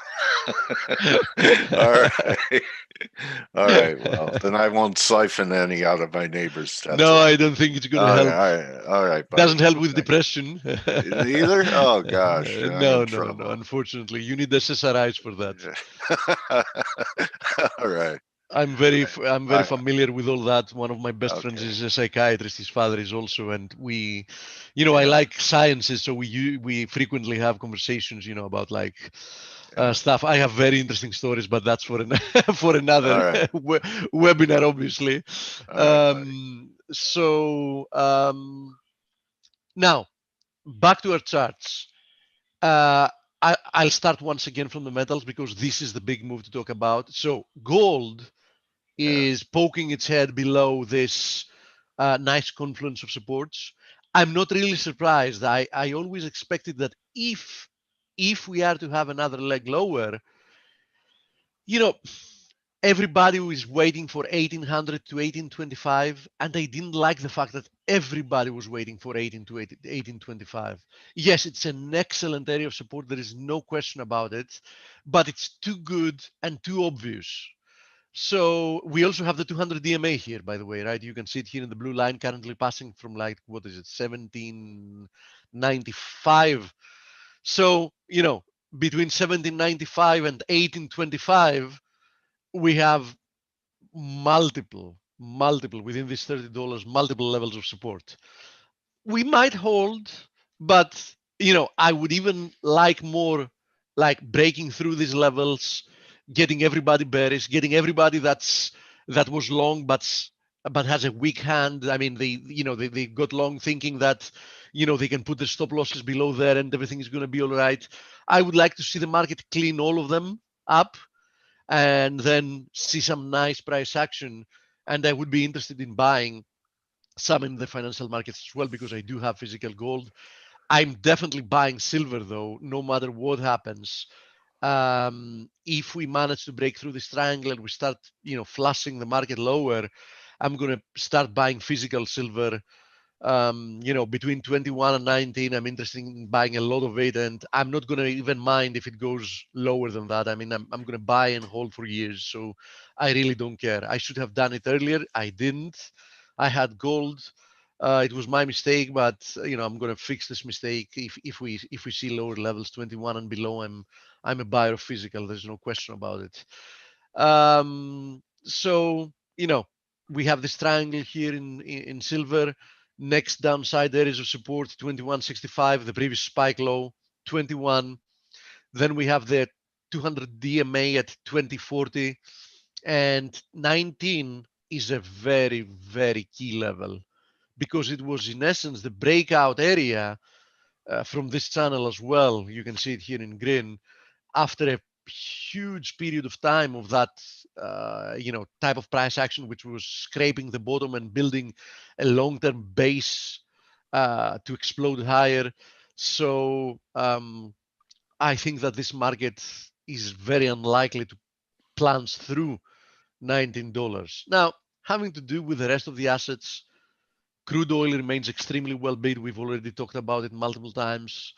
Speaker 1: All right. All right. Well, then I won't siphon any out of my neighbor's Tesla.
Speaker 3: No, I don't think it's going to help.
Speaker 1: All right. Buddy.
Speaker 3: Doesn't help with depression.
Speaker 1: Either? Oh gosh.
Speaker 3: No. Unfortunately, you need SSRIs for that.
Speaker 1: All right.
Speaker 3: I'm very familiar with all that. One of my best friends is a psychiatrist. His father is also, and we, I like sciences, so we frequently have conversations, about like stuff. I have very interesting stories, but that's for for another webinar, obviously. Now back to our charts. I'll start once again from the metals, because this is the big move to talk about. So gold is poking its head below this nice confluence of supports. I'm not really surprised. I always expected that if we are to have another leg lower, everybody was waiting for 1800 to 1825, and I didn't like the fact that everybody was waiting for 1825. Yes, it's an excellent area of support. There is no question about it, but it's too good and too obvious. So we also have the 200 DMA here, by the way, right? You can see it here in the blue line, currently passing from 1795. So, between 1795 and 1825, we have multiple within this $30, multiple levels of support. We might hold, but I would even like more like breaking through these levels, getting everybody bearish, getting everybody that was long but has a weak hand. I mean, they got long thinking that they can put the stop losses below there and everything is going to be all right. I would like to see the market clean all of them up and then see some nice price action. And I would be interested in buying some in the financial markets as well, because I do have physical gold. I'm definitely buying silver though, no matter what happens. If we manage to break through this triangle and we start, flushing the market lower, I'm going to start buying physical silver. Between 21 and 19, I'm interested in buying a lot of it, and I'm not going to even mind if it goes lower than that. I mean, I'm going to buy and hold for years, so I really don't care. I should have done it earlier. I didn't. I had gold. It was my mistake, but I'm going to fix this mistake. If we see lower levels, 21 and below, I'm a buyer of physical. There's no question about it. So we have this triangle here in silver. Next downside areas of support, 21.65, the previous spike low, 21. Then we have the 200 DMA at 20.40, and 19 is a very, very key level, because it was in essence the breakout area from this channel as well. You can see it here in green. After a huge period of time of that type of price action, which was scraping the bottom and building a long-term base to explode higher. So I think that this market is very unlikely to plunge through $19. Now, having to do with the rest of the assets, crude oil remains extremely well bid. We've already talked about it multiple times.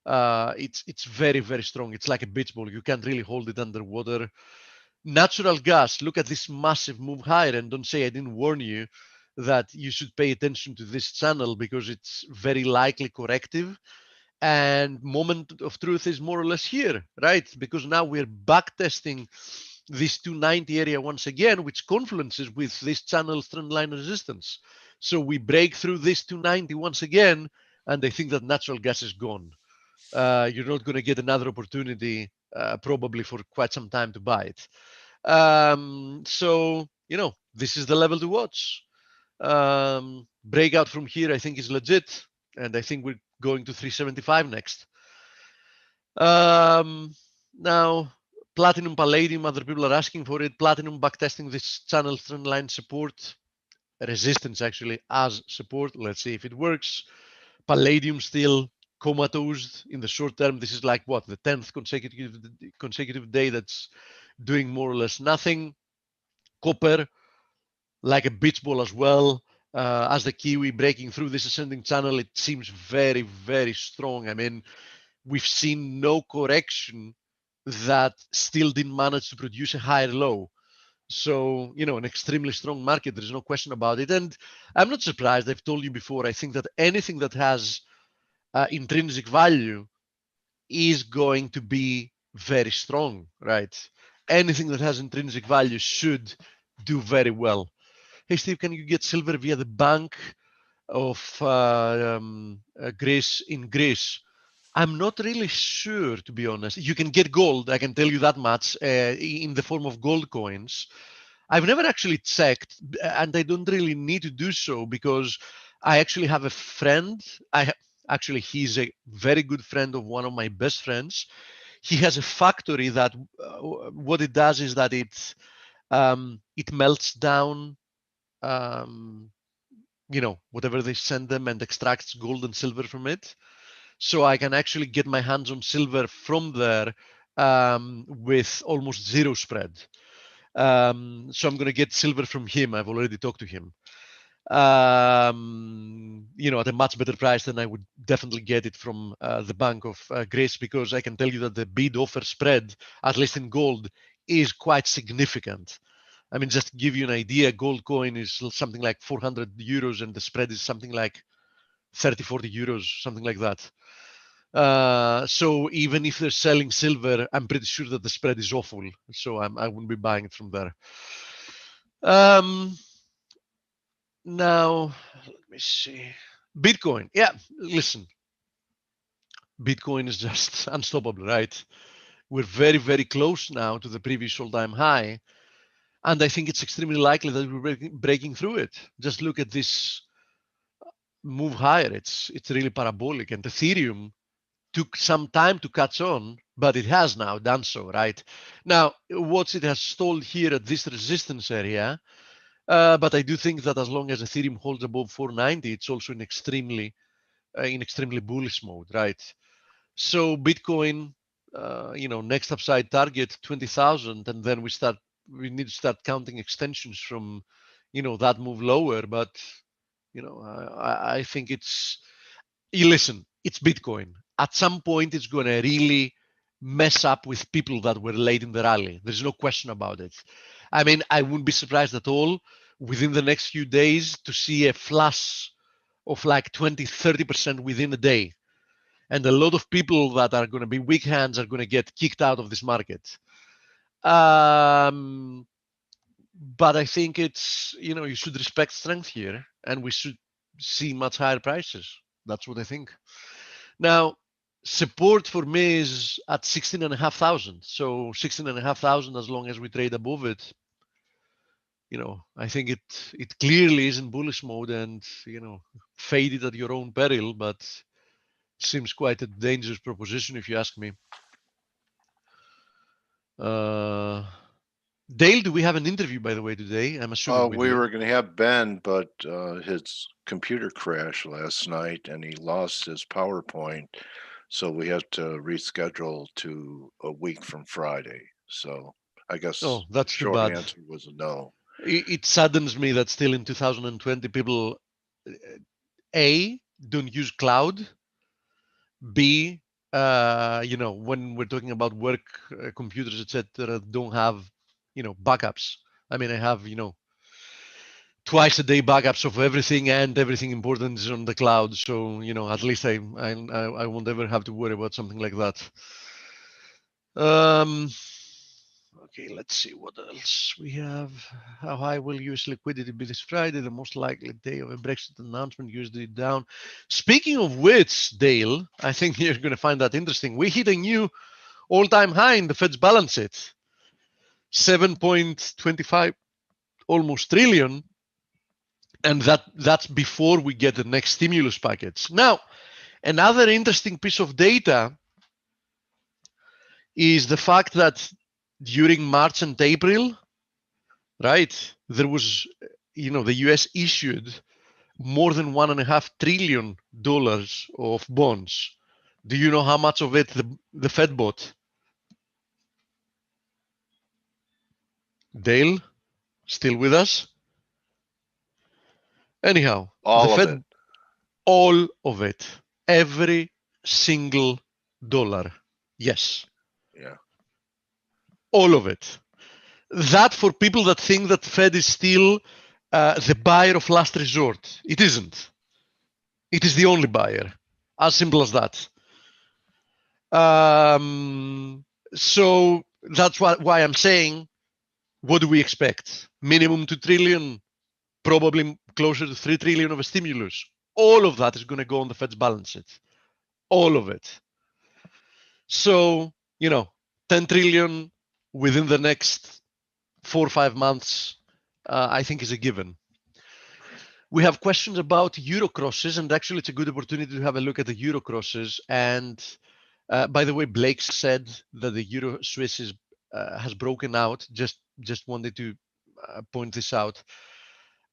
Speaker 3: It's very, very strong. It's like a beach ball. You can't really hold it underwater. Natural gas, look at this massive move higher, and don't say I didn't warn you that you should pay attention to this channel, because it's very likely corrective. And moment of truth is more or less here, right? Because now we're back testing this 290 area once again, which confluences with this channel trendline resistance. So we break through this 290 once again, and I think that natural gas is gone. You're not going to get another opportunity probably for quite some time to buy it. So, this is the level to watch. Breakout from here, I think, is legit, and I think we're going to 375 next. Now, platinum, palladium, other people are asking for it. Platinum backtesting this channel trend line support, resistance actually as support. Let's see if it works. Palladium still comatose in the short term. This is like what, the 10th consecutive day that's doing more or less nothing. Copper, like a beach ball as well. As the Kiwi breaking through this ascending channel, it seems very, very strong. I mean, we've seen no correction that still didn't manage to produce a higher low. So, an extremely strong market. There's no question about it. And I'm not surprised. I've told you before, I think that anything that has intrinsic value is going to be very strong, right? Anything that has intrinsic value should do very well. Hey, Steve, can you get silver via the Bank of Greece in Greece? I'm not really sure, to be honest. You can get gold, I can tell you that much, in the form of gold coins. I've never actually checked, and I don't really need to do so because I actually have a friend. Actually, he's a very good friend of one of my best friends. He has a factory that what it does is that it melts down whatever they send them and extracts gold and silver from it. So I can actually get my hands on silver from there with almost zero spread. So I'm going to get silver from him. I've already talked to him. At a much better price than I would definitely get it from the Bank of Greece, because I can tell you that the bid offer spread, at least in gold, is quite significant. I mean, just to give you an idea, gold coin is something like 400 euros and the spread is something like 30, 40 euros, something like that. So even if they're selling silver, I'm pretty sure that the spread is awful. So I wouldn't be buying it from there. Now, let me see. Bitcoin. Yeah, listen. Bitcoin is just unstoppable, right? We're very, very close now to the previous all-time high. And I think it's extremely likely that we're breaking through it. Just look at this move higher. It's really parabolic. And Ethereum took some time to catch on, but it has now done so, right? Now, watch, it has stalled here at this resistance area. But I do think that as long as Ethereum holds above 490, it's also in extremely bullish mode, right? So Bitcoin, next upside target 20,000, and then we need to start counting extensions from, that move lower. But I think it's Bitcoin. At some point, it's going to really mess up with people that were late in the rally. There's no question about it. I mean, I wouldn't be surprised at all within the next few days to see a flash of like 20, 30% within a day. And a lot of people that are going to be weak hands are going to get kicked out of this market. But I think it's, you should respect strength here, and we should see much higher prices. That's what I think. Now, support for me is at 16,500. So 16,500, as long as we trade above it, I think it clearly is in bullish mode, and, fade it at your own peril, but seems quite a dangerous proposition if you ask me. Dale, do we have an interview, by the way, today? I'm assuming
Speaker 1: we were going to have Ben, but his computer crashed last night and he lost his PowerPoint. So we have to reschedule to a week from Friday. So I guess
Speaker 3: that's too
Speaker 1: short
Speaker 3: bad.
Speaker 1: answer was a no.
Speaker 3: It saddens me that still in 2020, people, A, don't use cloud. B, when we're talking about work computers, etc., don't have, backups. I mean, I have, twice a day backups of everything, and everything important is on the cloud. So, at least I won't ever have to worry about something like that. Let's Okay, let's see what else we have. How high will US liquidity be this Friday? The most likely day of a Brexit announcement, USD down. Speaking of which, Dale, I think you're going to find that interesting. We hit a new all-time high in the Fed's balance sheet, 7.25 almost trillion, and that's before we get the next stimulus package. Now, another interesting piece of data is the fact that during March and April, right, there was, the US issued more than $1.5 trillion of bonds. Do you know how much of it the Fed bought? Dale, still with us? Anyhow,
Speaker 1: All
Speaker 3: the
Speaker 1: of
Speaker 3: Fed,
Speaker 1: it.
Speaker 3: all of it, every single dollar. Yes,
Speaker 1: Yeah.
Speaker 3: all of it. That, for people that think that Fed is still the buyer of last resort, it isn't. It is the only buyer. As simple as that. So that's why I'm saying, what do we expect? Minimum 2 trillion, probably closer to 3 trillion of a stimulus. All of that is going to go on the Fed's balance sheet. All of it. So, 10 trillion within the next 4 or 5 months, I think is a given. We have questions about Euro crosses, and actually it's a good opportunity to have a look at the Euro crosses. And by the way, Blake said that the Euro Swiss has broken out. Just wanted to point this out.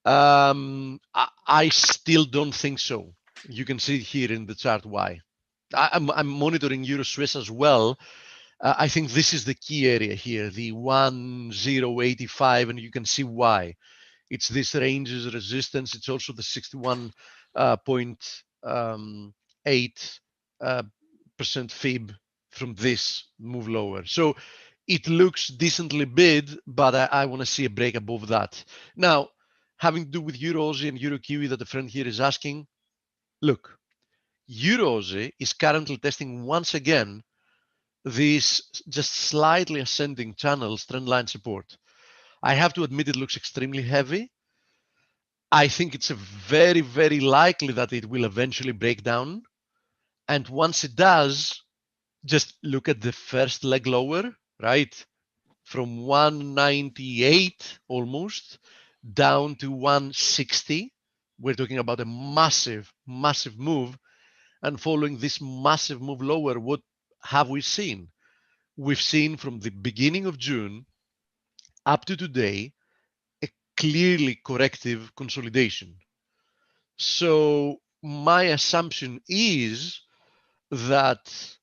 Speaker 3: I still don't think so. You can see here in the chart why. I'm monitoring Euro Swiss as well. I think this is the key area here, the 1085, and you can see why. It's this range's resistance. It's also the 61.8% fib from this move lower. So it looks decently bid, but I want to see a break above that. Now, having to do with Euro Aussie and Euro Kiwi that the friend here is asking, look, Euro Aussie is currently testing once again this just slightly ascending channel trendline support. I have to admit it looks extremely heavy. I think it's a very, very likely that it will eventually break down. And once it does, just look at the first leg lower, right? From 198 almost down to 160. We're talking about a massive, massive move. And following this massive move lower, what have we seen? We've seen from the beginning of June up to today a clearly corrective consolidation. So my assumption is that,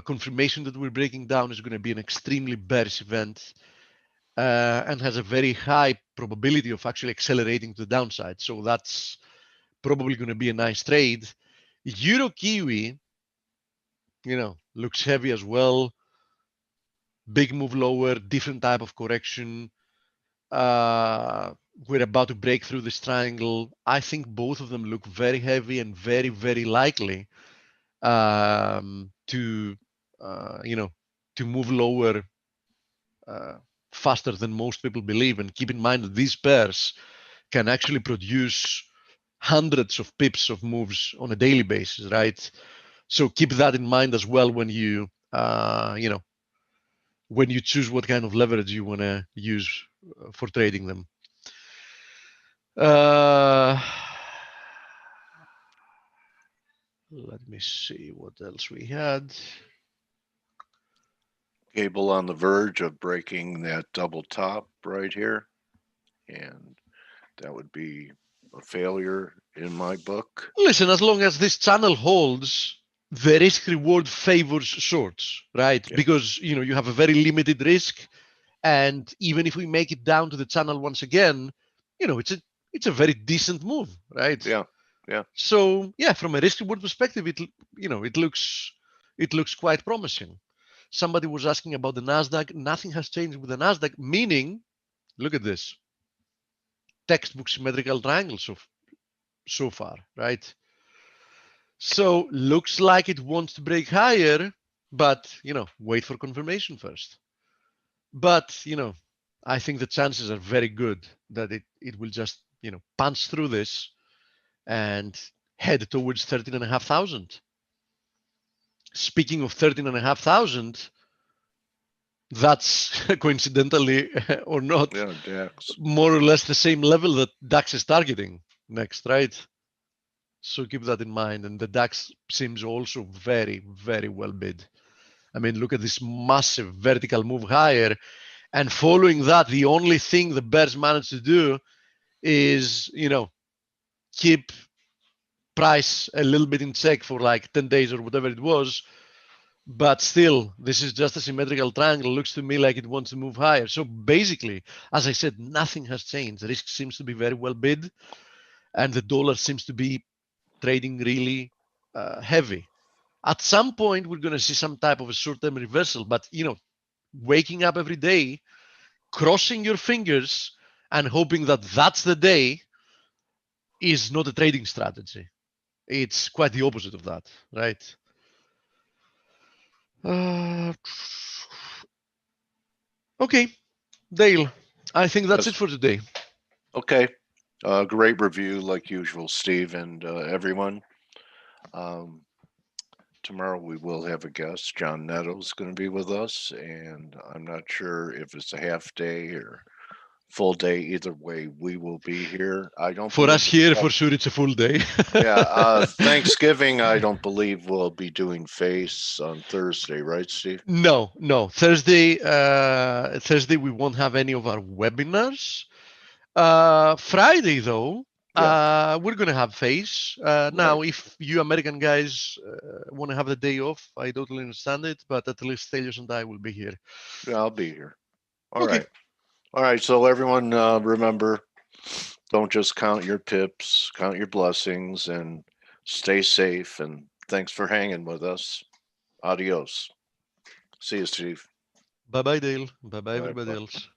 Speaker 3: confirmation that we're breaking down is going to be an extremely bearish event and has a very high probability of actually accelerating to the downside. So that's probably going to be a nice trade. Euro Kiwi, looks heavy as well. Big move lower, different type of correction. We're about to break through this triangle. I think both of them look very heavy and very, very likely to move lower faster than most people believe. And keep in mind that these pairs can actually produce hundreds of pips of moves on a daily basis, right? So keep that in mind as well when you when you choose what kind of leverage you want to use for trading them. Let me see what else we had.
Speaker 1: Cable on the verge of breaking that double top right here. And that would be a failure in my book.
Speaker 3: Listen, as long as this channel holds, the risk reward favors shorts, right?
Speaker 1: Yeah.
Speaker 3: Because you have a very limited risk, and even if we make it down to the channel once again, it's a very decent move, right?
Speaker 1: Yeah, yeah.
Speaker 3: So yeah, from a risk reward perspective, it looks quite promising. Somebody was asking about the Nasdaq. Nothing has changed with the Nasdaq, meaning, look at this, textbook symmetrical triangles so far, right? So looks like it wants to break higher, but wait for confirmation first. but I think the chances are very good that it will just punch through this and head towards 13,500. Speaking of 13,500, that's coincidentally or not,
Speaker 1: Yeah, DAX.
Speaker 3: more or less the same level that DAX is targeting next, right? So keep that in mind. And the DAX seems also very, very well bid. I mean, look at this massive vertical move higher. And following that, the only thing the bears managed to do is, keep price a little bit in check for like 10 days or whatever it was. But still, this is just a symmetrical triangle. Looks to me like it wants to move higher. So basically, as I said, nothing has changed. The risk seems to be very well bid, and the dollar seems to be trading really heavy. At some point, we're going to see some type of a short-term reversal. But waking up every day, crossing your fingers, and hoping that that's the day is not a trading strategy. It's quite the opposite of that, right? Okay, Dale, I think that's
Speaker 1: Yes.
Speaker 3: it for today.
Speaker 1: Okay. Great review, like usual, Steve, and everyone. Tomorrow we will have a guest. John Nettles going to be with us, and I'm not sure if it's a half day or full day. Either way, we will be here. I don't.
Speaker 3: For us
Speaker 1: believe
Speaker 3: here,
Speaker 1: we'll
Speaker 3: for sure, it's a full day.
Speaker 1: Yeah, Thanksgiving, I don't believe we'll be doing face on Thursday, right, Steve?
Speaker 3: No. Thursday we won't have any of our webinars. Friday though,
Speaker 1: Yeah.
Speaker 3: we're gonna have face. Now, if you American guys want to have the day off, I totally understand it. But at least Stelios and I will be here.
Speaker 1: Yeah, I'll be here. All
Speaker 3: Okay.
Speaker 1: right. All right. So everyone, remember, don't just count your pips, count your blessings, and stay safe. And thanks for hanging with us. Adios. See you, Steve.
Speaker 3: Bye bye, Dale. Bye bye,
Speaker 1: Bye,
Speaker 3: everybody
Speaker 1: bye.
Speaker 3: else.